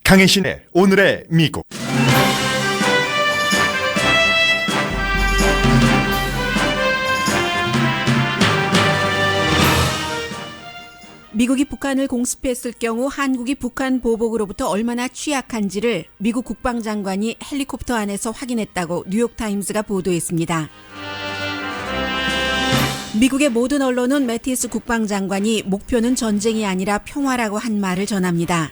강혜신의 오늘의 미국. 미국이 북한을 공습했을 경우 한국이 북한 보복으로부터 얼마나 취약한지를 미국 국방장관이 헬리콥터 안에서 확인했다고 뉴욕타임스가 보도했습니다. 미국의 모든 언론은 매티스 국방장관이 목표는 전쟁이 아니라 평화라고 한 말을 전합니다.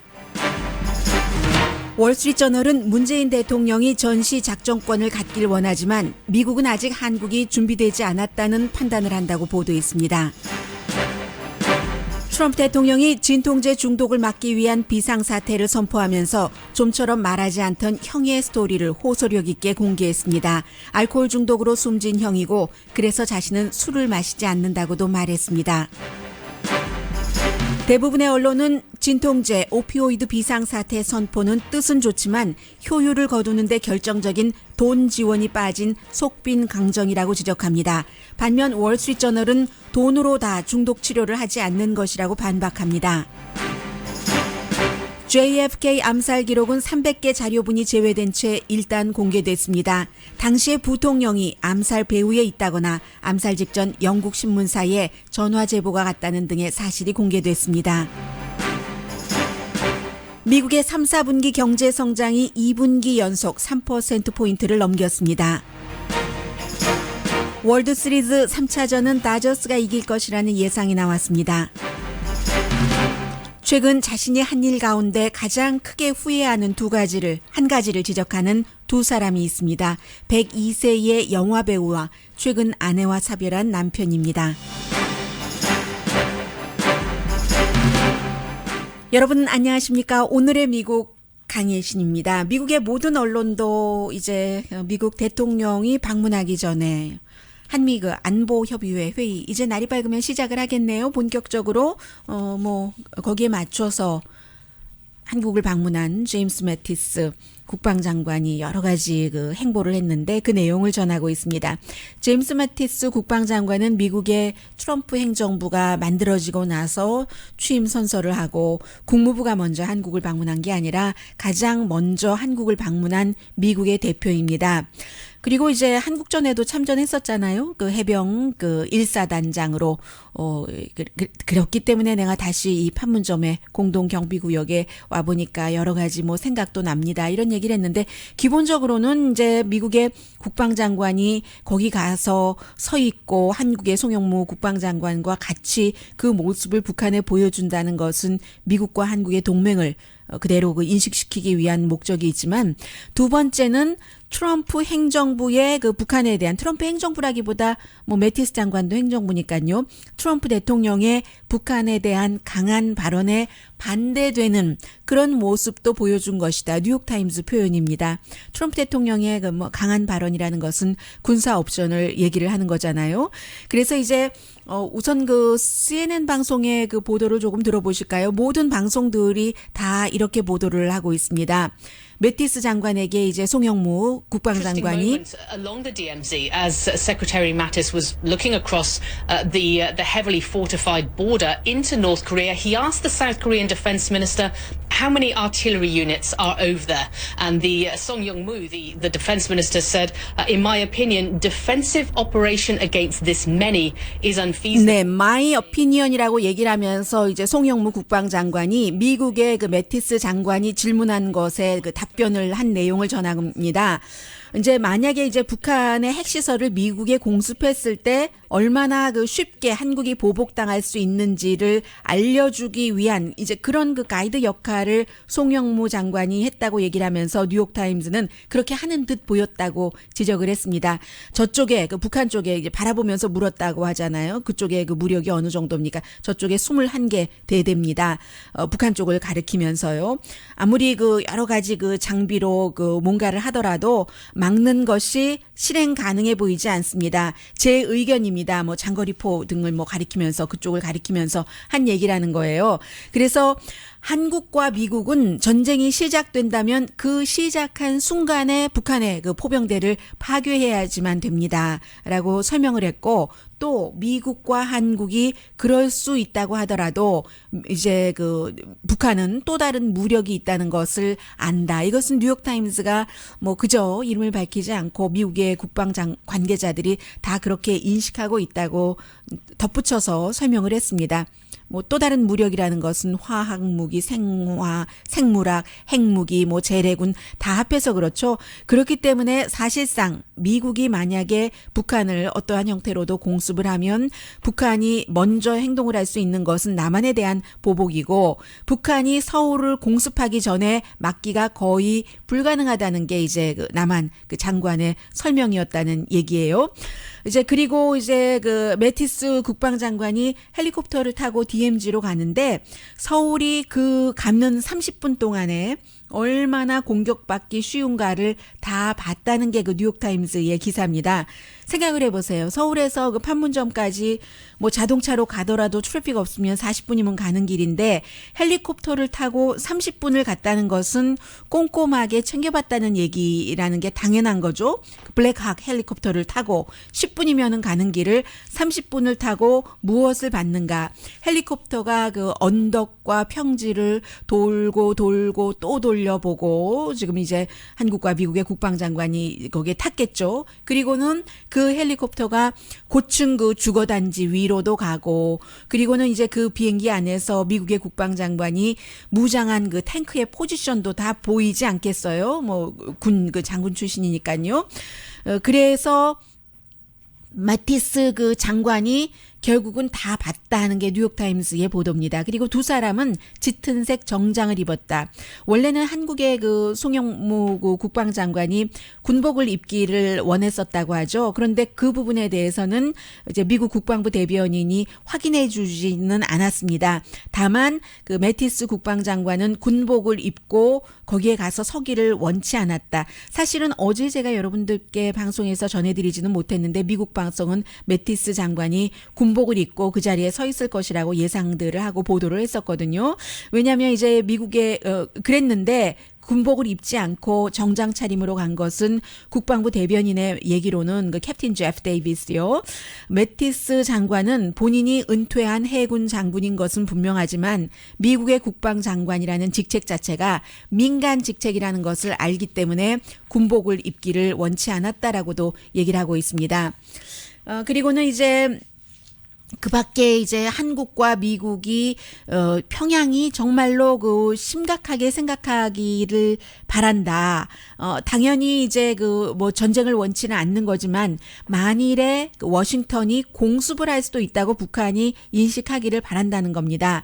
월스트리트저널은 문재인 대통령이 전시 작전권을 갖길 원하지만 미국은 아직 한국이 준비되지 않았다는 판단을 한다고 보도했습니다. 트럼프 대통령이 진통제 중독을 막기 위한 비상사태를 선포하면서 좀처럼 말하지 않던 형의 스토리를 호소력 있게 공개했습니다. 알코올 중독으로 숨진 형이고 그래서 자신은 술을 마시지 않는다고도 말했습니다. 대부분의 언론은 진통제, 오피오이드 비상사태 선포는 뜻은 좋지만 효율을 거두는데 결정적인 돈 지원이 빠진 속빈 강정이라고 지적합니다. 반면 월스트리트저널은 돈으로 다 중독 치료를 하지 않는 것이라고 반박합니다. JFK 암살 기록은 300개 자료분이 제외된 채 일단 공개됐습니다. 당시의 부통령이 암살 배후에 있다거나 암살 직전 영국 신문사에 전화 제보가 갔다는 등의 사실이 공개됐습니다. 미국의 3, 4분기 경제 성장이 2분기 연속 3%포인트를 넘겼습니다. 월드시리즈 3차전은 다저스가 이길 것이라는 예상이 나왔습니다. 최근 자신이 한 일 가운데 가장 크게 후회하는 한 가지를 지적하는 두 사람이 있습니다. 102세의 영화배우와 최근 아내와 사별한 남편입니다. 여러분 안녕하십니까? 오늘의 미국 강혜신입니다. 미국의 모든 언론도 이제 미국 대통령이 방문하기 전에 한미 안보협의회 회의 이제 날이 밝으면 시작을 하겠네요. 본격적으로 거기에 맞춰서 한국을 방문한 제임스 매티스 국방장관이 여러 가지 행보를 했는데 그 내용을 전하고 있습니다. 제임스 매티스 국방장관은 미국의 트럼프 행정부가 만들어지고 나서 취임 선서를 하고 국무부가 먼저 한국을 방문한 게 아니라 가장 먼저 한국을 방문한 미국의 대표입니다. 그리고 이제 한국전에도 참전했었잖아요. 해병 1사단장으로 그렇기 때문에 내가 다시 이 판문점의 공동경비구역에 와보니까 여러 가지 생각도 납니다. 이런 얘기를 했는데 기본적으로는 이제 미국의 국방장관이 거기 가서 서 있고 한국의 송영무 국방장관과 같이 그 모습을 북한에 보여준다는 것은 미국과 한국의 동맹을 그대로 인식시키기 위한 목적이 있지만 두 번째는 트럼프 행정부의 북한에 대한 트럼프 행정부라기보다 매티스 장관도 행정부니까요. 트럼프 대통령의 북한에 대한 강한 발언에 반대되는 그런 모습도 보여준 것이다. 뉴욕타임스 표현입니다. 트럼프 대통령의 강한 발언이라는 것은 군사 옵션을 얘기를 하는 거잖아요. 그래서 이제 우선 CNN 방송의 보도를 조금 들어보실까요? 모든 방송들이 다 이렇게 보도를 하고 있습니다. 매티스 장관에게 이제 송영무 국방장관이 along the DMZ as Secretary Mattis was looking across the heavily fortified border into North Korea, he asked the South Korean Defense Minister how many artillery units are over there, and the Song Young-moo, the Defense Minister, said, in my opinion, defensive operation against this many is unfeasible. 네, my opinion이라고 얘기를 하면서 이제 송영무 국방장관이 미국의 매티스 장관이 질문한 것에 답변을 한 내용을 전합니다. 이제 만약에 이제 북한의 핵시설을 미국에 공습했을 때 얼마나 쉽게 한국이 보복당할 수 있는지를 알려주기 위한 이제 그런 가이드 역할을 송영무 장관이 했다고 얘기를 하면서 뉴욕타임스는 그렇게 하는 듯 보였다고 지적을 했습니다. 저쪽에 북한 쪽에 이제 바라보면서 물었다고 하잖아요. 그쪽에 무력이 어느 정도입니까? 저쪽에 21개 대대입니다. 북한 쪽을 가리키면서요. 아무리 여러 가지 장비로 뭔가를 하더라도 막는 것이 실행 가능해 보이지 않습니다. 제 의견입니다. 장거리포 등을 가리키면서 그쪽을 가리키면서 한 얘기라는 거예요. 그래서 한국과 미국은 전쟁이 시작된다면 그 시작한 순간에 북한의 그 포병대를 파괴해야지만 됩니다. 라고 설명을 했고, 또 미국과 한국이 그럴 수 있다고 하더라도 이제 그 북한은 또 다른 무력이 있다는 것을 안다. 이것은 뉴욕타임스가 뭐 그저 이름을 밝히지 않고 미국의 국방 관계자들이 다 그렇게 인식하고 있다고 덧붙여서 설명을 했습니다. 뭐 또 다른 무력이라는 것은 화학 무기, 생물학, 핵무기, 뭐 재래군 다 합해서 그렇죠. 그렇기 때문에 사실상 미국이 만약에 북한을 어떠한 형태로도 공습을 하면 북한이 먼저 행동을 할 수 있는 것은 남한에 대한 보복이고, 북한이 서울을 공습하기 전에 막기가 거의 불가능하다는 게 이제 그 남한 그 장관의 설명이었다는 얘기예요. 이제 그리고 이제 그 매티스 국방장관이 헬리콥터를 타고 DMZ로 가는데, 서울이 그 가는 30분 동안에 얼마나 공격받기 쉬운가를 다 봤다는 게 그 뉴욕타임스의 기사입니다. 생각을 해보세요. 서울에서 그 판문점까지 뭐 자동차로 가더라도 트래픽 없으면 40분이면 가는 길인데, 헬리콥터를 타고 30분을 갔다는 것은 꼼꼼하게 챙겨봤다는 얘기라는 게 당연한 거죠. 블랙하크 헬리콥터를 타고 10분이면은 가는 길을 30분을 타고 무엇을 받는가? 헬리콥터가 그 언덕과 평지를 돌고 또 돌려보고, 지금 이제 한국과 미국의 국방장관이 거기에 탔겠죠. 그리고는 그 헬리콥터가 고층 그 주거단지 위로도 가고, 그리고는 이제 그 비행기 안에서 미국의 국방장관이 무장한 그 탱크의 포지션도 다 보이지 않겠어요? 뭐 군 그 장군 출신이니까요. 그래서 마티스 그 장관이 결국은 다 봤다는 게 뉴욕타임스의 보도입니다. 그리고 두 사람은 짙은색 정장을 입었다. 원래는 한국의 그 송영무 그 국방장관이 군복을 입기를 원했었다고 하죠. 그런데 그 부분에 대해서는 이제 미국 국방부 대변인이 확인해 주지는 않았습니다. 다만 그 매티스 국방장관은 군복을 입고 거기에 가서 서기를 원치 않았다. 사실은 어제 제가 여러분들께 방송에서 전해드리지는 못했는데, 미국 방송은 매티스 장관이 군복을 입고 그 자리에 서 있을 것이라고 예상들을 하고 보도를 했었거든요. 왜냐하면 이제 미국에 그랬는데, 군복을 입지 않고 정장 차림으로 간 것은 국방부 대변인의 얘기로는 그 캡틴 제프 데이비스요. 매티스 장관은 본인이 은퇴한 해군 장군인 것은 분명하지만 미국의 국방장관이라는 직책 자체가 민간 직책이라는 것을 알기 때문에 군복을 입기를 원치 않았다라고도 얘기를 하고 있습니다. 그리고는 이제 그 밖에 이제 한국과 미국이 평양이 정말로 그 심각하게 생각하기를 바란다. 당연히 이제 그 뭐 전쟁을 원치는 않는 거지만, 만일에 그 워싱턴이 공습을 할 수도 있다고 북한이 인식하기를 바란다는 겁니다.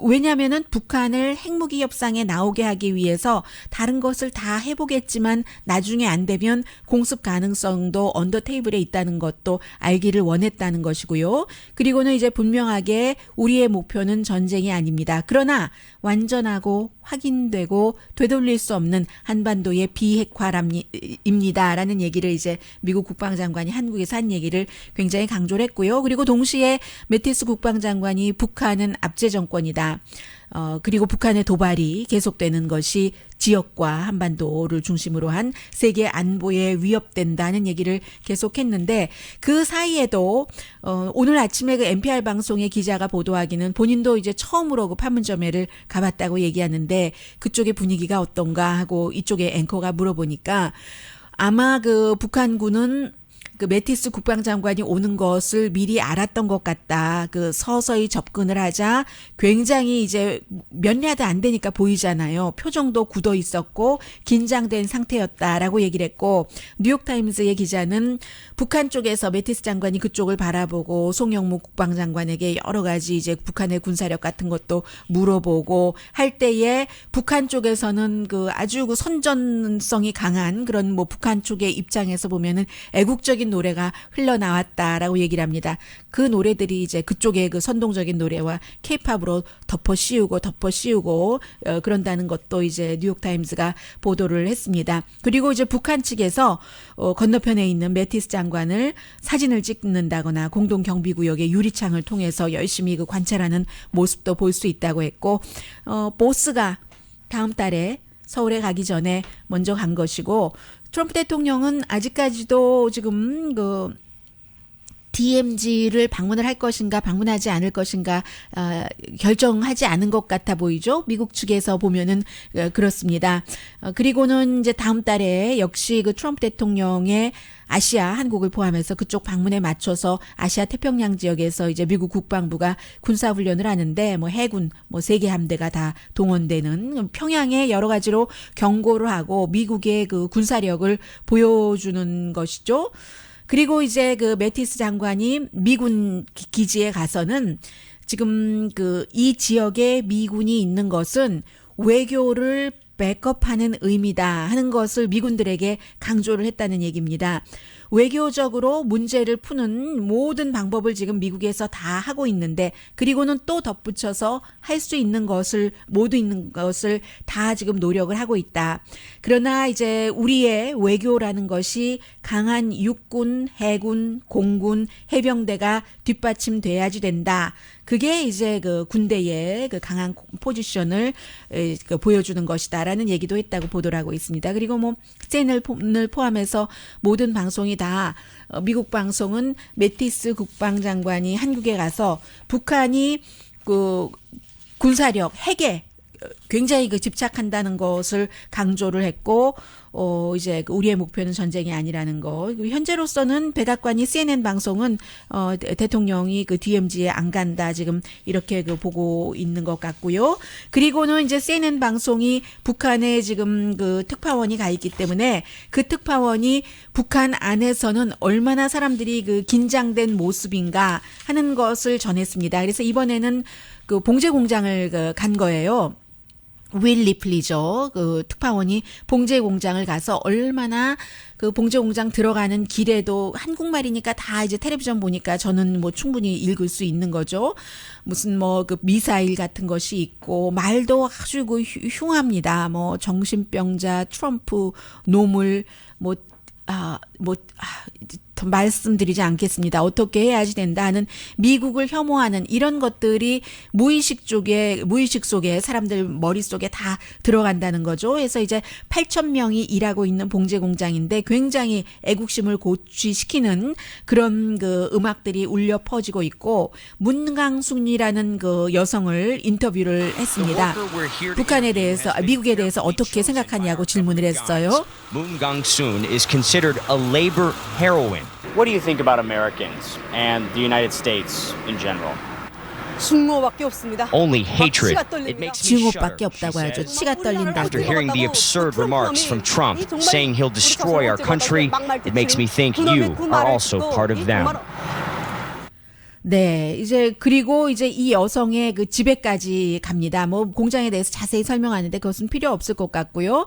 왜냐하면은 북한을 핵무기 협상에 나오게 하기 위해서 다른 것을 다 해보겠지만 나중에 안 되면 공습 가능성도 언더 테이블에 있다는 것도 알기를 원했다는 것이고요. 그리고는 이제 분명하게 우리의 목표는 전쟁이 아닙니다. 그러나 완전하고 확인되고 되돌릴 수 없는 한반도의 비핵화입니다라는 얘기를 이제 미국 국방장관이 한국에서 한 얘기를 굉장히 강조를 했고요. 그리고 동시에 매티스 국방장관이 북한은 압제 정권이다. 그리고 북한의 도발이 계속되는 것이 지역과 한반도를 중심으로 한 세계 안보에 위협된다는 얘기를 계속했는데, 그 사이에도 오늘 아침에 그 NPR 방송의 기자가 보도하기는 본인도 이제 처음으로 그 판문점에를 가봤다고 얘기하는데, 그쪽의 분위기가 어떤가 하고 이쪽에 앵커가 물어보니까, 아마 그 북한군은 그 매티스 국방장관이 오는 것을 미리 알았던 것 같다. 그 서서히 접근을 하자 굉장히 이제 몇 야드 안 되니까 보이잖아요. 표정도 굳어 있었고 긴장된 상태였다라고 얘기를 했고, 뉴욕타임스의 기자는 북한 쪽에서 매티스 장관이 그쪽을 바라보고 송영무 국방장관에게 여러 가지 이제 북한의 군사력 같은 것도 물어보고 할 때에, 북한 쪽에서는 그 아주 그 선전성이 강한 그런 뭐 북한 쪽의 입장에서 보면은 애국적인 선동적인 노래가 흘러나왔다라고 얘기를 합니다. 그 노래들이 이제 그쪽의 그 선동적인 노래와 케이팝으로 덮어 씌우고 그런다는 것도 이제 뉴욕타임스가 보도를 했습니다. 그리고 이제 북한 측에서 건너편에 있는 매티스 장관을 사진을 찍는다거나 공동 경비구역의 유리창을 통해서 열심히 그 관찰하는 모습도 볼 수 있다고 했고, 보스가 다음 달에 서울에 가기 전에 먼저 간 것이고, 트럼프 대통령은 아직까지도 지금 그 DMZ를 방문을 할 것인가 방문하지 않을 것인가 결정하지 않은 것 같아 보이죠. 미국 측에서 보면은 그렇습니다. 그리고는 이제 다음 달에 역시 그 트럼프 대통령의 아시아, 한국을 포함해서 그쪽 방문에 맞춰서 아시아 태평양 지역에서 이제 미국 국방부가 군사 훈련을 하는데 뭐 해군, 뭐 3개 함대가 다 동원되는 평양에 여러 가지로 경고를 하고 미국의 그 군사력을 보여주는 것이죠. 그리고 이제 그 매티스 장관이 미군 기지에 가서는 지금 그 이 지역에 미군이 있는 것은 외교를 백업하는 의미다 하는 것을 미군들에게 강조를 했다는 얘기입니다. 외교적으로 문제를 푸는 모든 방법을 지금 미국에서 다 하고 있는데, 그리고는 또 덧붙여서 할 수 있는 것을 모두 있는 것을 다 지금 노력을 하고 있다. 그러나 이제 우리의 외교라는 것이 강한 육군, 해군, 공군, 해병대가 뒷받침돼야지 된다. 그게 이제 그 군대의 그 강한 포지션을 보여주는 것이다라는 얘기도 했다고 보도를 하고 있습니다. 그리고 뭐 CNN을 포함해서 모든 방송이 다 미국 방송은 매티스 국방장관이 한국에 가서 북한이 그 군사력, 핵에 굉장히 그 집착한다는 것을 강조를 했고, 이제 우리의 목표는 전쟁이 아니라는 거. 현재로서는 백악관이 CNN 방송은 대통령이 그 DMZ에 안 간다 지금 이렇게 그 보고 있는 것 같고요. 그리고는 이제 CNN 방송이 북한에 지금 그 특파원이 가 있기 때문에 그 특파원이 북한 안에서는 얼마나 사람들이 그 긴장된 모습인가 하는 것을 전했습니다. 그래서 이번에는 그 봉제 공장을 간 거예요. 윌 리플리죠. 그 특파원이 봉제 공장을 가서 얼마나 그 봉제 공장 들어가는 길에도 한국말이니까 다 이제 텔레비전 보니까 저는 뭐 충분히 읽을 수 있는 거죠. 무슨 뭐 그 미사일 같은 것이 있고 말도 아주 그 흉합니다. 뭐 정신병자, 트럼프, 노물, 더 말씀드리지 않겠습니다. 어떻게 해야지 된다 하는 미국을 혐오하는 이런 것들이 무의식 속에 사람들 머릿속에 다 들어간다는 거죠. 그래서 이제 8,000명이 일하고 있는 봉제 공장인데 굉장히 애국심을 고취시키는 그런 그 음악들이 울려 퍼지고 있고, 문강순이라는 그 여성을 인터뷰를 했습니다. 북한에 대해서, 미국에 대해서 어떻게 생각하냐고 질문을 했어요. Moon Gang-soon is considered a labor heroine. What do you think about Americans and the United States in general? 증오밖에 없습니다. Only 막 hatred. 치가 It 떨립니다. makes me shudder, 증오밖에 she 없다고 하죠. says. 치가 떨린다고. After hearing the absurd remarks from Trump saying he'll destroy our country, it makes me think you are also part of them. 네, 이제 그리고 이제 이 여성의 그 집에까지 갑니다. 뭐 공장에 대해서 자세히 설명하는데 그것은 필요 없을 것 같고요.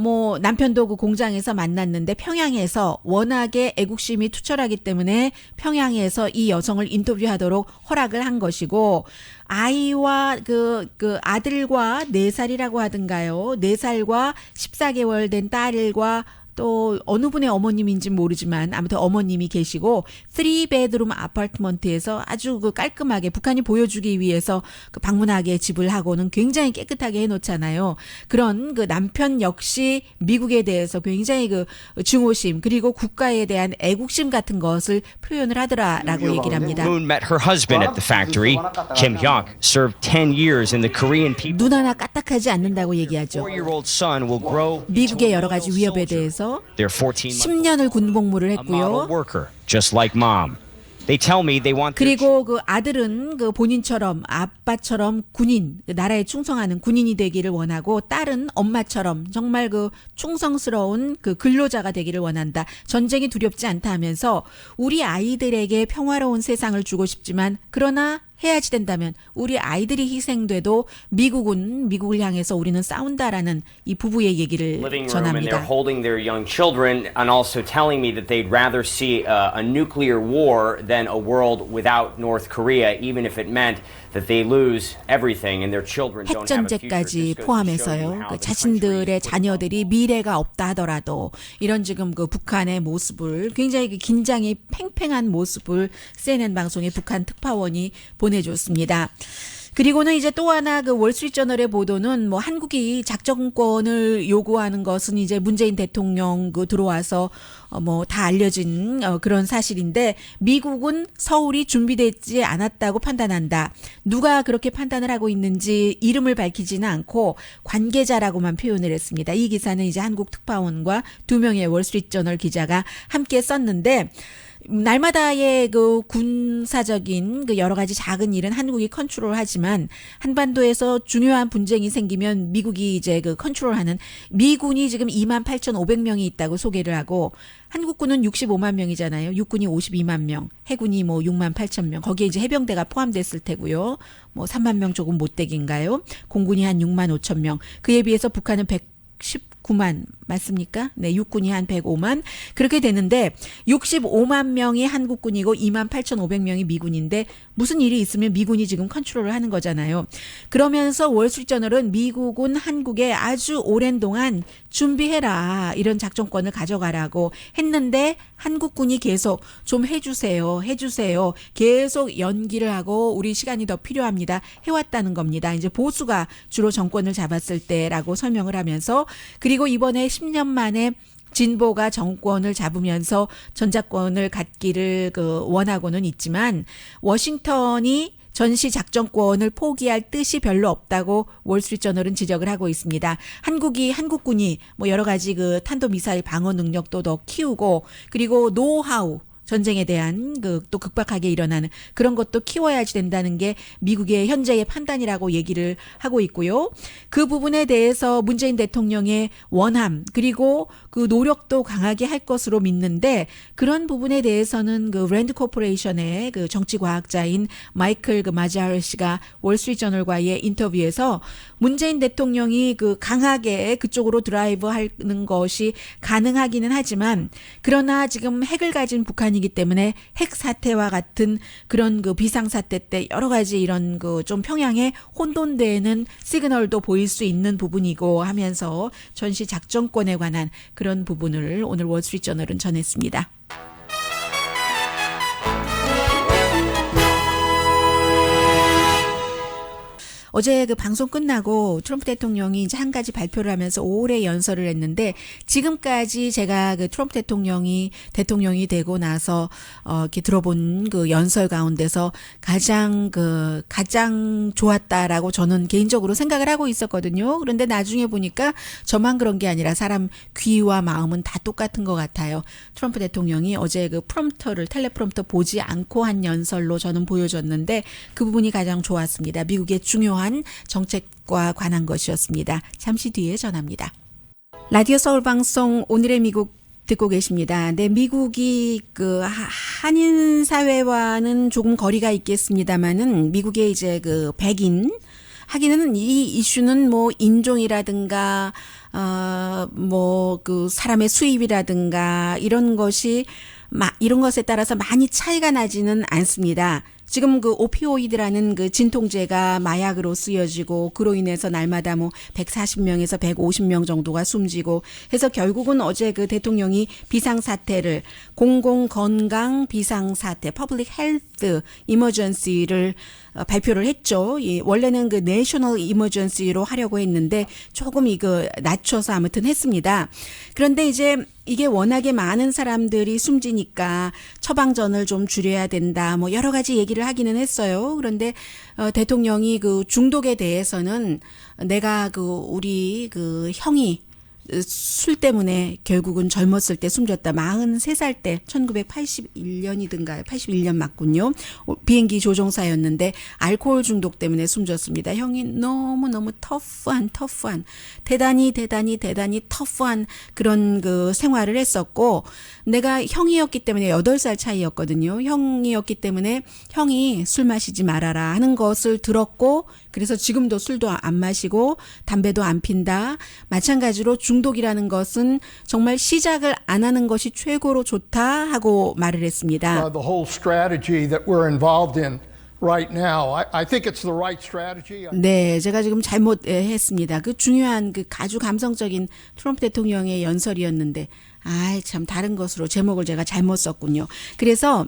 뭐 남편도 그 공장에서 만났는데 평양에서 워낙에 애국심이 투철하기 때문에 평양에서 이 여성을 인터뷰하도록 허락을 한 것이고, 아이와 그 아들과 4살이라고 하던가요. 4살과 14개월 된 딸과 또 어느 분의 어머님인지 모르지만 아무튼 어머님이 계시고 3베드룸 아파트먼트에서 아주 그 깔끔하게 북한이 보여주기 위해서 그 방문하게 집을 하고는 굉장히 깨끗하게 해놓잖아요. 그런 그 남편 역시 미국에 대해서 굉장히 그 증오심 그리고 국가에 대한 애국심 같은 것을 표현을 하더라라고 얘기를 합니다. Moon met her husband at the factory. Kim Hyuk served 10 years in the Korean people. 눈 하나 까딱하지 않는다고 얘기하죠. 4-year-old son will grow 미국의 여러 가지 위협에 대해서 They're 14 10년을 군복무를 a model 했고요. worker, just like mom. They tell me they want their 그리고 그 아들은 그 본인처럼 아빠처럼 군인, 그 나라에 충성하는 군인이 되기를 원하고, 딸은 엄마처럼 정말 그 충성스러운 그 근로자가 되기를 원한다. 전쟁이 두렵지 않다 하면서 우리 아이들에게 평화로운 세상을 주고 싶지만 그러나 해야지 된다면 우리 아이들이 희생돼도 미국을 향해서 우리는 싸운다라는 이 부부의 얘기를 living room and they're 전합니다. holding their young children and also telling me that they'd rather see a nuclear war than a world without North Korea, even if it meant that they lose everything and their children don't have a future. 핵전제까지 Just goes to show you 포함해서요. how 그 the 자신들의 country is 자녀들이 미래가 없다 하더라도 이런 지금 그 북한의 모습을 굉장히 그 긴장이 팽팽한 모습을 CNN 방송의 북한 특파원이 보내줬습니다. 그리고는 이제 또 하나 그 월스트리트저널의 보도는 뭐 한국이 작전권을 요구하는 것은 이제 문재인 대통령 그 들어와서 뭐 다 알려진 그런 사실인데 미국은 서울이 준비되지 않았다고 판단한다. 누가 그렇게 판단을 하고 있는지 이름을 밝히지는 않고 관계자라고만 표현을 했습니다. 이 기사는 이제 한국 특파원과 2명의 월스트리트저널 기자가 함께 썼는데 날마다의 그 군사적인 그 여러 가지 작은 일은 한국이 컨트롤하지만 한반도에서 중요한 분쟁이 생기면 미국이 이제 그 컨트롤하는 미군이 지금 28,500명이 있다고 소개를 하고 한국군은 65만 명이잖아요. 육군이 52만 명, 해군이 뭐 6만 8천 명. 거기에 이제 해병대가 포함됐을 테고요. 뭐 3만 명 조금 못되긴가요? 공군이 한 6만 5천 명. 그에 비해서 북한은 119만 맞습니까? 네, 육군이 한 105만 그렇게 되는데 65만 명이 한국군이고 28,500명이 미군인데 무슨 일이 있으면 미군이 지금 컨트롤을 하는 거잖아요. 그러면서 월스트리트저널은 미국은 한국에 아주 오랜 동안 준비해라 이런 작전권을 가져가라고 했는데 한국군이 계속 좀 해주세요 계속 연기를 하고 우리 시간이 더 필요합니다 해왔다는 겁니다. 이제 보수가 주로 정권을 잡았을 때라고 설명을 하면서 그리고 이번에 10년 만에 진보가 정권을 잡으면서 전작권을 갖기를 원하고는 있지만 워싱턴이 전시 작전권을 포기할 뜻이 별로 없다고 월스트리트저널은 지적을 하고 있습니다. 한국군이 뭐 여러 가지 그 탄도미사일 방어 능력도 더 키우고 그리고 노하우 전쟁에 대한 또 극박하게 일어나는 그런 것도 키워야지 된다는 게 미국의 현재의 판단이라고 얘기를 하고 있고요. 그 부분에 대해서 문재인 대통령의 원함 그리고 그 노력도 강하게 할 것으로 믿는데 그런 부분에 대해서는 그 랜드 코퍼레이션의 그 정치과학자인 마이클 마자르 씨가 월스트리트저널과의 인터뷰에서 문재인 대통령이 그 강하게 그쪽으로 드라이브 하는 것이 가능하기는 하지만 그러나 지금 핵을 가진 북한이기 때문에 핵 사태와 같은 그런 그 비상 사태 때 여러 가지 이런 그 좀 평양에 혼돈되는 시그널도 보일 수 있는 부분이고 하면서 전시 작전권에 관한 그런 부분을 오늘 월스트리트저널은 전했습니다. 어제 그 방송 끝나고 트럼프 대통령이 이제 한 가지 발표를 하면서 오래 연설을 했는데 지금까지 제가 그 트럼프 대통령이 되고 나서 이렇게 들어본 그 연설 가운데서 가장 좋았다라고 저는 개인적으로 생각을 하고 있었거든요. 그런데 나중에 보니까 저만 그런 게 아니라 사람 귀와 마음은 다 똑같은 것 같아요. 트럼프 대통령이 어제 그 텔레프롬프터 보지 않고 한 연설로 저는 보여줬는데 그 부분이 가장 좋았습니다. 미국의 중요한 정책과 관한 것이었습니다. 잠시 뒤에 전합니다. 라디오 서울 방송 오늘의 미국 듣고 계십니다. 네, 미국이 그 한인 사회와는 조금 거리가 있겠습니다만은 미국의 이제 그 백인 하기는 이 이슈는 뭐 인종이라든가 뭐 그 사람의 수입이라든가 이런 것에 따라서 많이 차이가 나지는 않습니다. 지금 그 오피오이드라는 그 진통제가 마약으로 쓰여지고 그로 인해서 날마다 뭐 140명에서 150명 정도가 숨지고 해서 결국은 어제 그 대통령이 비상사태를 공공건강 비상사태 Public Health Emergency를 발표를 했죠. 원래는 그 National Emergency로 하려고 했는데 조금 이거 낮춰서 아무튼 했습니다. 그런데 이제 이게 워낙에 많은 사람들이 숨지니까 처방전을 좀 줄여야 된다. 뭐 여러 가지 얘기를 하기는 했어요. 그런데 대통령이 그 중독에 대해서는 내가 그 우리 그 형이 술 때문에 결국은 젊었을 때 숨졌다. 43살 때 1981년이든가 81년 맞군요. 비행기 조종사였는데 알코올 중독 때문에 숨졌습니다. 형이 너무너무 터프한 대단히 터프한 그런 그 생활을 했었고 내가 형이었기 때문에 8살 차이였거든요. 형이었기 때문에 형이 술 마시지 말아라 하는 것을 들었고 그래서 지금도 술도 안 마시고 담배도 안 핀다. 마찬가지로 중독이라는 것은 정말 시작을 안 하는 것이 최고로 좋다 하고 말을 했습니다. The whole strategy that we're involved in right now, I think it's the right strategy. 네, 제가 지금 잘못했습니다. 그 중요한 그 아주 감성적인 트럼프 대통령의 연설이었는데, 참 다른 것으로 제목을 제가 잘못 썼군요. 그래서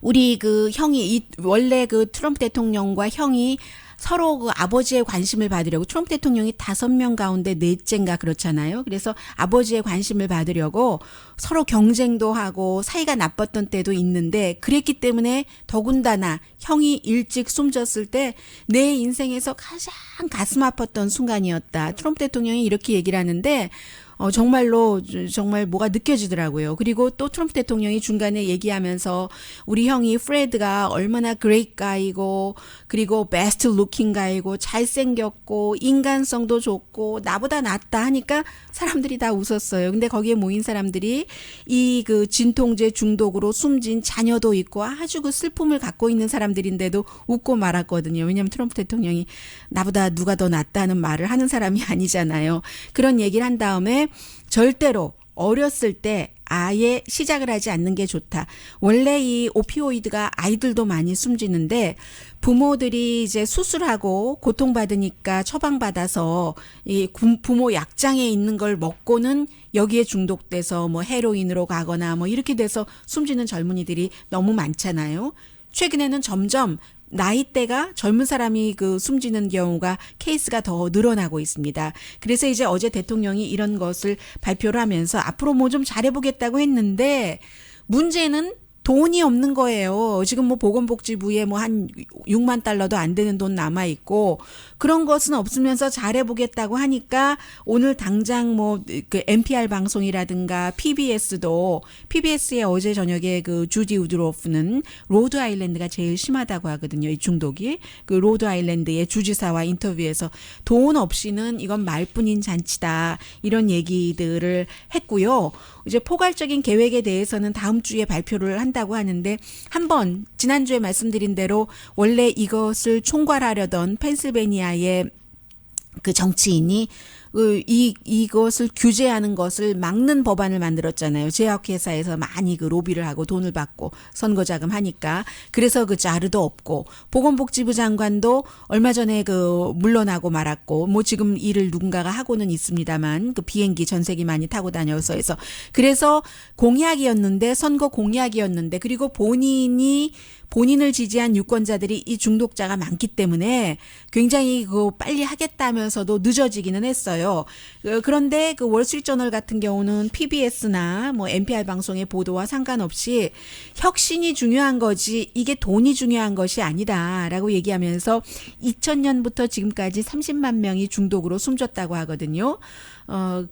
우리 그 형이 원래 그 트럼프 대통령과 형이 서로 그 아버지의 관심을 받으려고 트럼프 대통령이 5명 가운데 4째인가 그렇잖아요. 그래서 아버지의 관심을 받으려고 서로 경쟁도 하고 사이가 나빴던 때도 있는데 그랬기 때문에 더군다나 형이 일찍 숨졌을 때 내 인생에서 가장 가슴 아팠던 순간이었다. 트럼프 대통령이 이렇게 얘기를 하는데 정말로 정말 뭐가 느껴지더라고요. 그리고 또 트럼프 대통령이 중간에 얘기하면서 우리 형이 프레드가 얼마나 great guy이고 그리고 best looking guy이고 잘생겼고 인간성도 좋고 나보다 낫다 하니까 사람들이 다 웃었어요. 근데 거기에 모인 사람들이 이 그 진통제 중독으로 숨진 자녀도 있고 아주 그 슬픔을 갖고 있는 사람들인데도 웃고 말았거든요. 왜냐하면 트럼프 대통령이 나보다 누가 더 낫다는 말을 하는 사람이 아니잖아요. 그런 얘기를 한 다음에 절대로 어렸을 때 아예 시작을 하지 않는 게 좋다. 원래 이 오피오이드가 아이들도 많이 숨지는데 부모들이 이제 수술하고 고통받으니까 처방받아서 이 부모 약장에 있는 걸 먹고는 여기에 중독돼서 뭐 헤로인으로 가거나 뭐 이렇게 돼서 숨지는 젊은이들이 너무 많잖아요. 최근에는 점점 나이대가 젊은 사람이 그 숨지는 경우가 케이스가 더 늘어나고 있습니다. 그래서 이제 어제 대통령이 이런 것을 발표를 하면서 앞으로 뭐 좀 잘해보겠다고 했는데 문제는 돈이 없는 거예요. 지금 뭐 보건복지부에 뭐 한 6만 달러도 안 되는 돈 남아 있고 그런 것은 없으면서 잘해보겠다고 하니까 오늘 당장 뭐 그 NPR 방송이라든가 PBS에 어제 저녁에 그 주디 우드로프는 로드 아일랜드가 제일 심하다고 하거든요. 이 중독이 그 로드 아일랜드의 주지사와 인터뷰에서 돈 없이는 이건 말뿐인 잔치다 이런 얘기들을 했고요. 이제 포괄적인 계획에 대해서는 다음 주에 발표를 한다고 하는데 한번 지난주에 말씀드린 대로 원래 이것을 총괄하려던 펜실베니아의 그 정치인이 이것을 규제하는 것을 막는 법안을 만들었잖아요. 제약회사에서 많이 그 로비를 하고 돈을 받고 선거자금 하니까. 그래서 그 자르도 없고 보건복지부 장관도 얼마 전에 그 물러나고 말았고 뭐 지금 일을 누군가가 하고는 있습니다만 그 비행기 전세기 많이 타고 다녀서 해서 그래서 공약이었는데 선거 공약이었는데 그리고 본인을 지지한 유권자들이 이 중독자가 많기 때문에 굉장히 그 빨리 하겠다면서도 늦어지기는 했어요. 그런데 그 월스트리트저널 같은 경우는 PBS나 뭐 NPR 방송의 보도와 상관없이 혁신이 중요한 거지 이게 돈이 중요한 것이 아니다라고 얘기하면서 2000년부터 지금까지 30만 명이 중독으로 숨졌다고 하거든요.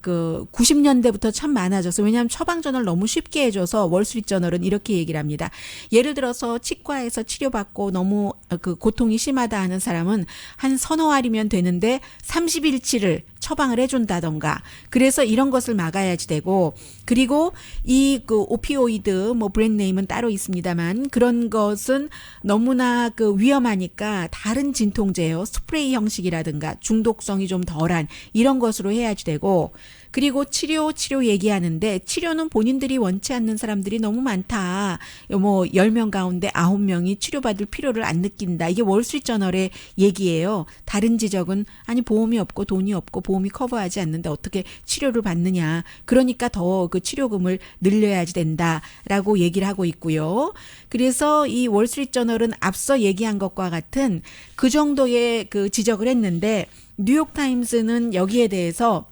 그 90년대부터 참 많아졌어. 왜냐하면 처방전을 너무 쉽게 해줘서 월스트리트저널은 이렇게 얘기를 합니다. 예를 들어서 치과에서 치료받고 너무 그 고통이 심하다 하는 사람은 한 서너 알이면 되는데 30일치를 처방을 해준다던가. 그래서 이런 것을 막아야지 되고 그리고 이 그 오피오이드 뭐 브랜드네임은 따로 있습니다만 그런 것은 너무나 그 위험하니까 다른 진통제요. 스프레이 형식이라든가 중독성이 좀 덜한 이런 것으로 해야지 되고 그리고 치료 얘기하는데 치료는 본인들이 원치 않는 사람들이 너무 많다. 뭐 10명 가운데 9명이 치료받을 필요를 안 느낀다. 이게 월스트리트저널의 얘기예요. 다른 지적은 아니 보험이 없고 돈이 없고 보험이 커버하지 않는데 어떻게 치료를 받느냐. 그러니까 더 그 치료금을 늘려야지 된다라고 얘기를 하고 있고요. 그래서 이 월스트리트저널은 앞서 얘기한 것과 같은 그 정도의 그 지적을 했는데 뉴욕타임스는 여기에 대해서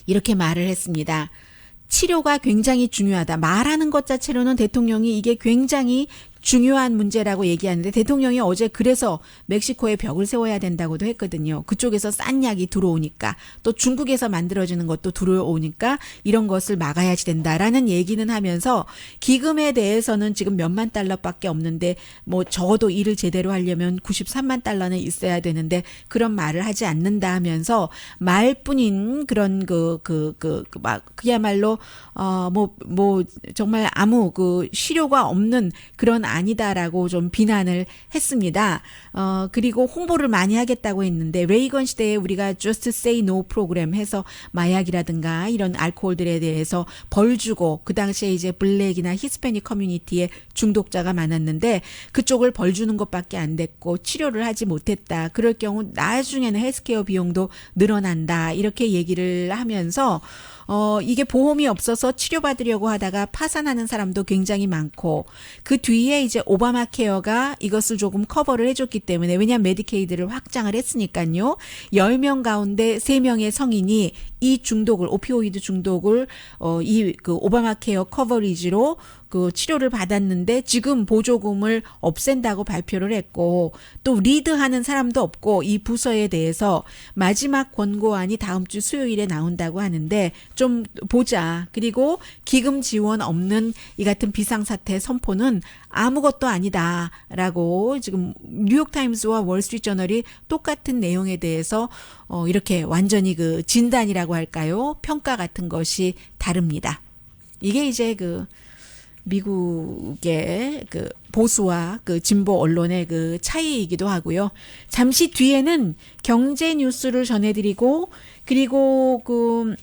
이렇게 말을 했습니다. 치료가 굉장히 중요하다. 말하는 것 자체로는 대통령이 이게 굉장히 중요한 문제라고 얘기하는데 대통령이 어제 그래서 멕시코에 벽을 세워야 된다고도 했거든요. 그쪽에서 싼 약이 들어오니까 또 중국에서 만들어지는 것도 들어오니까 이런 것을 막아야지 된다라는 얘기는 하면서 기금에 대해서는 지금 몇만 달러밖에 없는데 뭐 적어도 일을 제대로 하려면 93만 달러는 있어야 되는데 그런 말을 하지 않는다 하면서 말뿐인 그런 그야말로 뭐 정말 아무 그 실효가 없는 그런 아니다라고 좀 비난을 했습니다. 그리고 홍보를 많이 하겠다고 했는데 레이건 시대에 우리가 Just Say No 프로그램 해서 마약이라든가 이런 알코올들에 대해서 벌 주고 그 당시에 이제 블랙이나 히스패닉 커뮤니티에 중독자가 많았는데 그쪽을 벌 주는 것밖에 안 됐고 치료를 하지 못했다. 그럴 경우 나중에는 헬스케어 비용도 늘어난다. 이렇게 얘기를 하면서 이게 보험이 없어서 치료받으려고 하다가 파산하는 사람도 굉장히 많고 그 뒤에 이제 오바마 케어가 이것을 조금 커버를 해줬기 때문에 왜냐하면 메디케이드를 확장을 했으니까요. 10명 가운데 3명의 성인이 이 중독을 오피오이드 중독을 이 그 오바마 케어 커버리지로 그 치료를 받았는데 지금 보조금을 없앤다고 발표를 했고 또 리드하는 사람도 없고 이 부서에 대해서 마지막 권고안이 다음 주 수요일에 나온다고 하는데 좀 보자. 그리고 기금 지원 없는 이 같은 비상사태 선포는 아무것도 아니다라고 지금 뉴욕타임스와 월스트리트저널이 똑같은 내용에 대해서 이렇게 완전히 그 진단이라고 할까요? 평가 같은 것이 다릅니다. 이게 이제 그 미국의 그 보수와 그 진보 언론의 그 차이이기도 하고요. 잠시 뒤에는 경제 뉴스를 전해드리고 그리고 그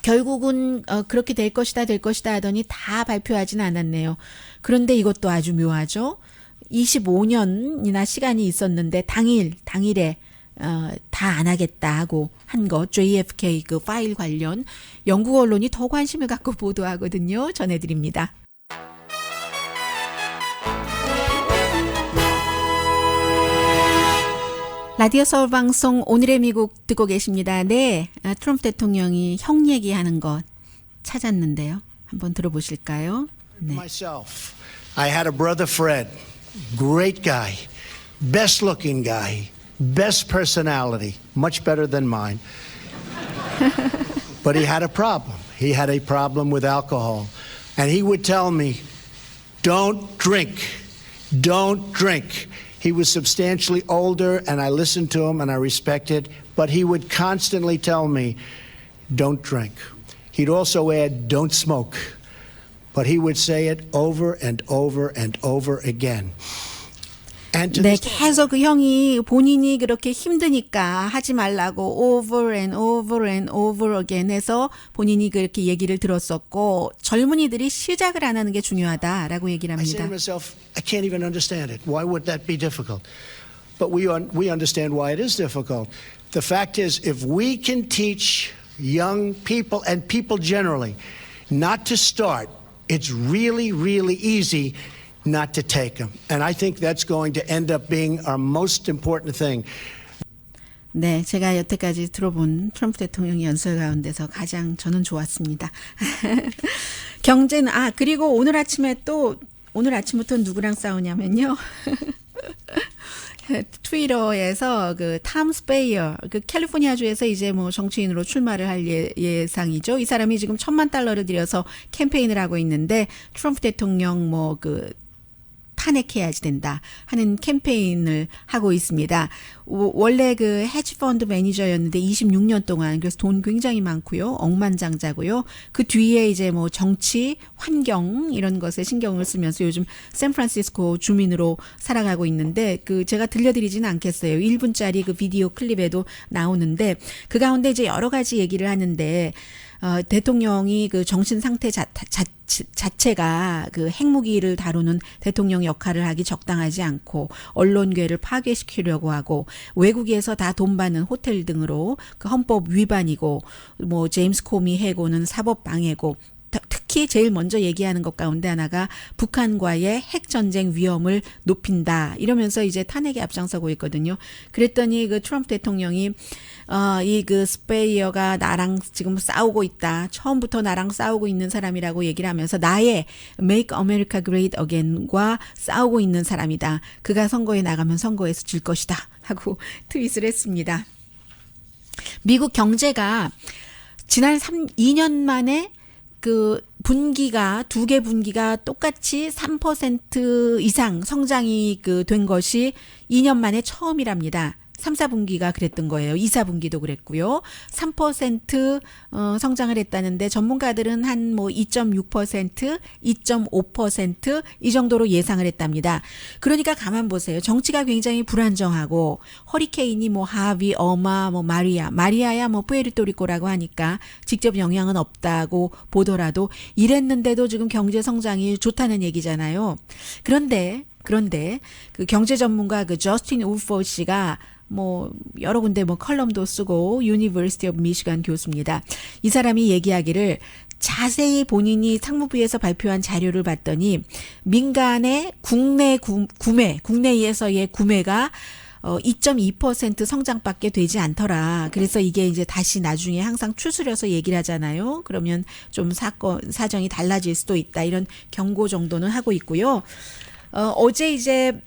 결국은 그렇게 될 것이다 하더니 다 발표하지는 않았네요. 그런데 이것도 아주 묘하죠. 25년이나 시간이 있었는데 당일에 다 안 하겠다 하고 한 것 JFK 그 파일 관련 영국 언론이 더 관심을 갖고 보도하거든요. 전해드립니다. 라디오 서울 방송 오늘의 미국 듣고 계십니다. 네, 트럼프 대통령이 형 얘기하는 것 찾았는데요. 한번 들어보실까요? 네. Myself, I had a brother Fred, great guy, best looking guy, best personality, much better than mine. But he had a problem. He had a problem with alcohol. And he would tell me, don't drink, don't drink. He was substantially older, and I listened to him and I respected, but he would constantly tell me, don't drink. He'd also add, don't smoke. But he would say it over and over and over again. 네, 계속 그 형이 본인이 그렇게 힘드니까 하지 말라고 over and over and over again 해서 본인이 그렇게 얘기를 들었었고 젊은이들이 시작을 안 하는 게 중요하다라고 얘기를 I say 합니다. to myself, I can't even understand it. Why would that be difficult? But we understand why it is difficult. The fact is, if we can teach young people and people generally not to start, it's really, really easy not to take them. And I think that's going to end up being our most important thing. 네, 제가 여태까지 들어본 트럼프 대통령 연설 가운데서 가장 저는 좋았습니다. 경제는 그리고 오늘 아침부터 누구랑 싸우냐면요. 트위터에서 그 탐 스페이어, 그 캘리포니아주에서 이제 뭐 정치인으로 출마를 할 예상이죠. 이 사람이 지금 $1,000,000를 들여서 캠페인을 하고 있는데 트럼프 대통령 탄핵해야지 된다 하는 캠페인을 하고 있습니다. 원래 그 헤지펀드 매니저였는데 26년 동안 그래서 돈 굉장히 많고요. 억만장자고요. 그 뒤에 이제 뭐 정치, 환경 이런 것에 신경을 쓰면서 요즘 샌프란시스코 주민으로 살아가고 있는데 그 제가 들려드리지는 않겠어요. 1분짜리 그 비디오 클립에도 나오는데 그 가운데 이제 여러 가지 얘기를 하는데 대통령이 그 정신 상태 자체가 그 핵무기를 다루는 대통령 역할을 하기 적당하지 않고 언론궤를 파괴시키려고 하고 외국에서 다 돈 받는 호텔 등으로 그 헌법 위반이고 뭐 제임스 코미 해고는 사법 방해고 특히 특히 제일 먼저 얘기하는 것 가운데 하나가 북한과의 핵 전쟁 위험을 높인다. 이러면서 이제 탄핵에 앞장서고 있거든요. 그랬더니 그 트럼프 대통령이 이 그 스페이어가 나랑 지금 싸우고 있다. 처음부터 나랑 싸우고 있는 사람이라고 얘기를 하면서 나의 Make America Great Again과 싸우고 있는 사람이다. 그가 선거에 나가면 선거에서 질 것이다. 하고 트윗을 했습니다. 미국 경제가 지난 2년 만에 그 분기가 두 개 분기가 똑같이 3% 이상 성장이 그 된 것이 2년 만에 처음이랍니다. 3, 4분기가 그랬던 거예요. 2, 4분기도 그랬고요. 3% 성장을 했다는데 전문가들은 한 뭐 2.6%, 2.5% 이 정도로 예상을 했답니다. 그러니까 가만 보세요. 정치가 굉장히 불안정하고 허리케인이 뭐 하비, 어마, 뭐 마리아야 뭐 푸에르토리코라고 하니까 직접 영향은 없다고 보더라도 이랬는데도 지금 경제 성장이 좋다는 얘기잖아요. 그런데 그 경제 전문가 그 저스틴 울포 씨가 뭐 여러 군데 뭐 컬럼도 쓰고 유니버시티 오브 미시간 교수입니다. 이 사람이 얘기하기를 자세히 본인이 상무부에서 발표한 자료를 봤더니 민간의 국내에서의 구매가 2.2% 성장밖에 되지 않더라. 그래서 이게 이제 다시 나중에 항상 추스려서 얘기를 하잖아요. 그러면 좀 사정이 달라질 수도 있다. 이런 경고 정도는 하고 있고요. 어제 이제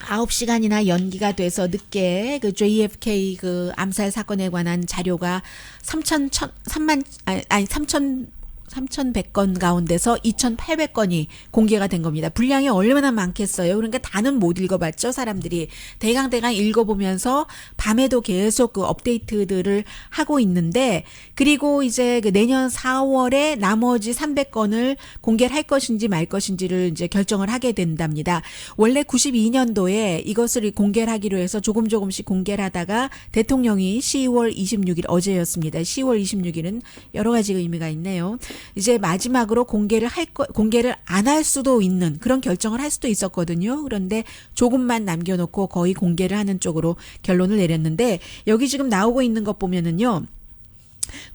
9시간이나 연기가 돼서 늦게 그 JFK 그 암살 사건에 관한 자료가 3,100건 가운데서 2,800건이 공개가 된 겁니다. 분량이 얼마나 많겠어요. 그러니까 다는 못 읽어봤죠. 사람들이 대강 읽어보면서 밤에도 계속 그 업데이트들을 하고 있는데 그리고 이제 그 내년 4월에 나머지 300건을 공개를 할 것인지 말 것인지를 이제 결정을 하게 된답니다. 원래 92년도에 이것을 공개를 하기로 해서 조금씩 공개를 하다가 대통령이 10월 26일 어제였습니다. 10월 26일은 여러 가지 의미가 있네요. 이제 마지막으로 공개를 안 할 수도 있는 그런 결정을 할 수도 있었거든요. 그런데 조금만 남겨놓고 거의 공개를 하는 쪽으로 결론을 내렸는데 여기 지금 나오고 있는 것 보면은요.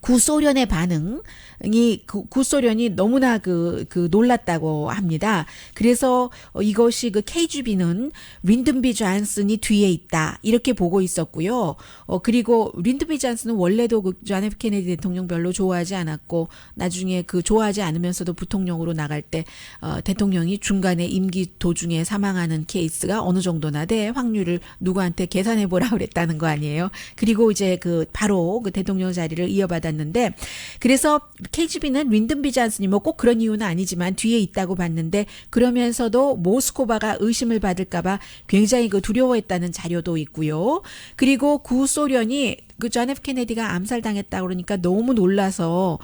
구소련의 반응이 구소련이 너무나 그 놀랐다고 합니다. 그래서 이것이 그 KGB는 린든비 존슨이 뒤에 있다 이렇게 보고 있었고요. 그리고 린든비 존슨은 원래도 그 존 F 케네디 대통령 별로 좋아하지 않았고 나중에 그 좋아하지 않으면서도 부통령으로 나갈 때 대통령이 중간에 임기 도중에 사망하는 케이스가 어느 정도나 돼 확률을 누구한테 계산해 보라 그랬다는 거 아니에요. 그리고 이제 그 바로 그 대통령 자리를 이어받았는데 그래서 KGB는 린든비 존슨이 뭐 꼭 그런 이유는 아니지만 뒤에 있다고 봤는데 그러면서도 모스크바가 의심을 받을까봐 굉장히 그 두려워했다는 자료도 있고요. 그리고 구소련이 그 존 F 케네디가 암살당했다 그러니까 너무 놀라서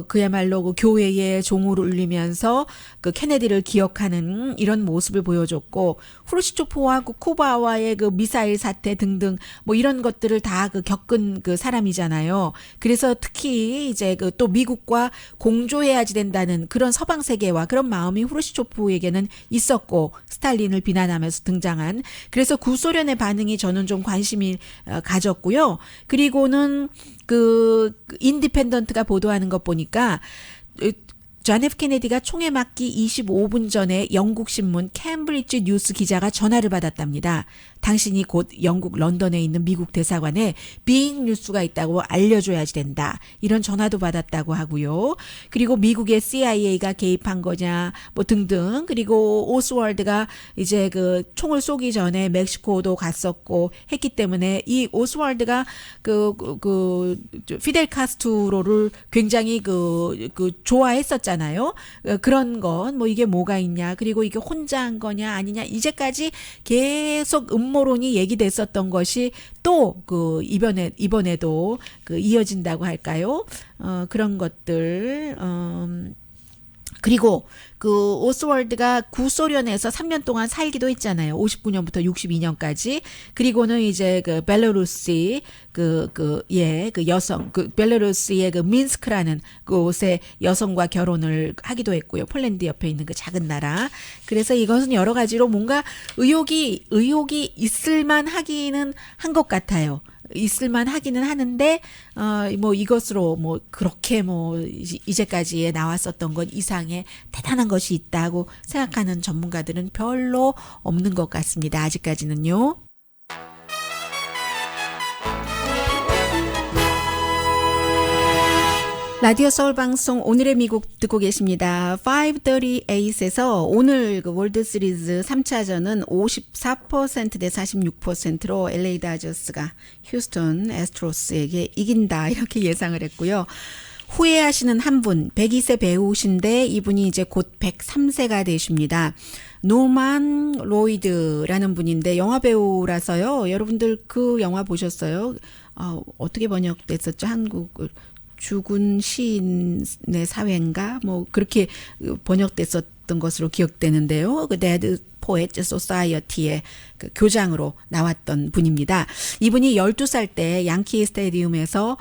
그야말로 그 교회에 종을 울리면서 그 케네디를 기억하는 이런 모습을 보여줬고 후르시초프와 그 쿠바와의 그 미사일 사태 등등 뭐 이런 것들을 다 그 겪은 그 사람이잖아요. 그래서 특히 이제 그 또 미국과 공조해야지 된다는 그런 서방 세계와 그런 마음이 후르시초프에게는 있었고 스탈린을 비난하면서 등장한 그래서 구소련의 반응이 저는 좀 관심이 가졌고요. 그리고는 그 인디펜던트가 보도하는 것 보니까 존 F 케네디가 총에 맞기 25분 전에 영국 신문 캠브리지 뉴스 기자가 전화를 받았답니다. 당신이 곧 영국 런던에 있는 미국 대사관에 비잉 뉴스가 있다고 알려줘야지 된다. 이런 전화도 받았다고 하고요. 그리고 미국의 CIA가 개입한 거냐 뭐 등등. 그리고 오스월드가 이제 그 총을 쏘기 전에 멕시코도 갔었고 했기 때문에 이 오스월드가 그 피델 카스트로를 굉장히 그 좋아했었잖아요. 그런 건 뭐 이게 뭐가 있냐. 그리고 이게 혼자 한 거냐 아니냐. 이제까지 계속 음모론이 얘기됐었던 것이 또 그 이번에도 그 이어진다고 할까요? 그런 것들. 그리고 그 오스월드가 구소련에서 3년 동안 살기도 했잖아요. 59년부터 62년까지. 그리고는 이제 그 벨라루스 그 여성 그 벨라루스의 그 민스크라는 곳에 여성과 결혼을 하기도 했고요. 폴란드 옆에 있는 그 작은 나라. 그래서 이것은 여러 가지로 뭔가 의혹이 있을만 하기는 한 것 같아요. 있을만 하기는 하는데 뭐 이것으로 뭐 그렇게 뭐 이제까지 나왔었던 것 이상의 대단한 것이 있다고 생각하는 전문가들은 별로 없는 것 같습니다. 아직까지는요. 라디오 서울 방송 오늘의 미국 듣고 계십니다. 538에서 오늘 그 월드 시리즈 3차전은 54% 대 46%로 LA 다저스가 휴스턴 애스트로스에게 이긴다 이렇게 예상을 했고요. 후회하시는 한 분, 102세 배우신데 이분이 이제 곧 103세가 되십니다. 노만 로이드라는 분인데 영화 배우라서요. 여러분들 그 영화 보셨어요? 어떻게 번역됐었죠? 한국을. 죽은 시인의 사회인가 뭐 그렇게 번역됐었던 것으로 기억되는데요. 그 데드 포에트 소사이어티의 그 교장으로 나왔던 분입니다. 이분이 12살 때 양키 스타디움에서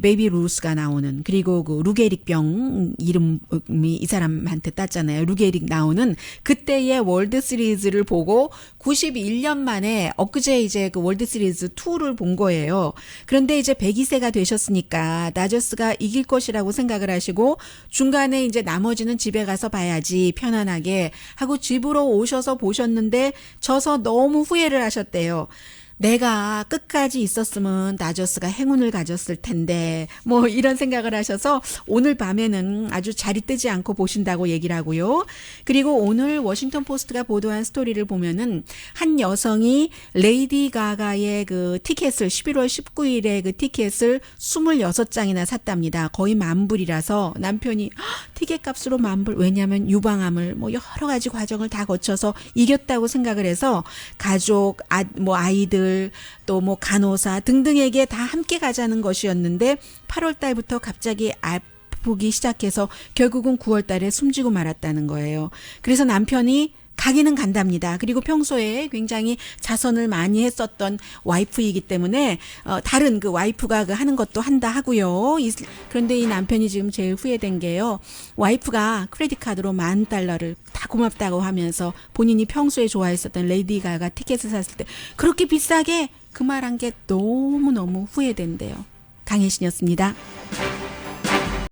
베이비 루스가 나오는 그리고 그 루게릭병 이름이 이 사람한테 땄잖아요. 루게릭 나오는 그때의 월드 시리즈를 보고 91년 만에 엊그제 이제 그 월드 시리즈 2를 본 거예요. 그런데 이제 102세가 되셨으니까 다저스가 이길 것이라고 생각을 하시고 중간에 이제 나머지는 집에 가서 봐야지 편안하게 하고 집으로 오셔서 보셨는데 져서 너무 후회를 하셨대요. 내가 끝까지 있었으면 다저스가 행운을 가졌을 텐데 뭐 이런 생각을 하셔서 오늘 밤에는 아주 자리 뜨지 않고 보신다고 얘기를 하고요. 그리고 오늘 워싱턴 포스트가 보도한 스토리를 보면은 한 여성이 레이디 가가의 그 티켓을 11월 19일에 그 티켓을 26장이나 샀답니다. 거의 만불이라서 남편이 티켓 값으로 만불 왜냐하면 유방암을 뭐 여러 가지 과정을 다 거쳐서 이겼다고 생각을 해서 가족 뭐 아이들 또 뭐 간호사 등등에게 다 함께 가자는 것이었는데 8월 달부터 갑자기 아프기 시작해서 결국은 9월 달에 숨지고 말았다는 거예요. 그래서 남편이 가기는 간답니다. 그리고 평소에 굉장히 자선을 많이 했었던 와이프이기 때문에 다른 그 와이프가 그 하는 것도 한다 하고요. 그런데 이 남편이 지금 제일 후회된 게요. 와이프가 크레딧 카드로 $10,000를 다 고맙다고 하면서 본인이 평소에 좋아했었던 레이디 가가 티켓을 샀을 때 그렇게 비싸게 그 말한 게 너무너무 후회된대요. 강혜신이었습니다.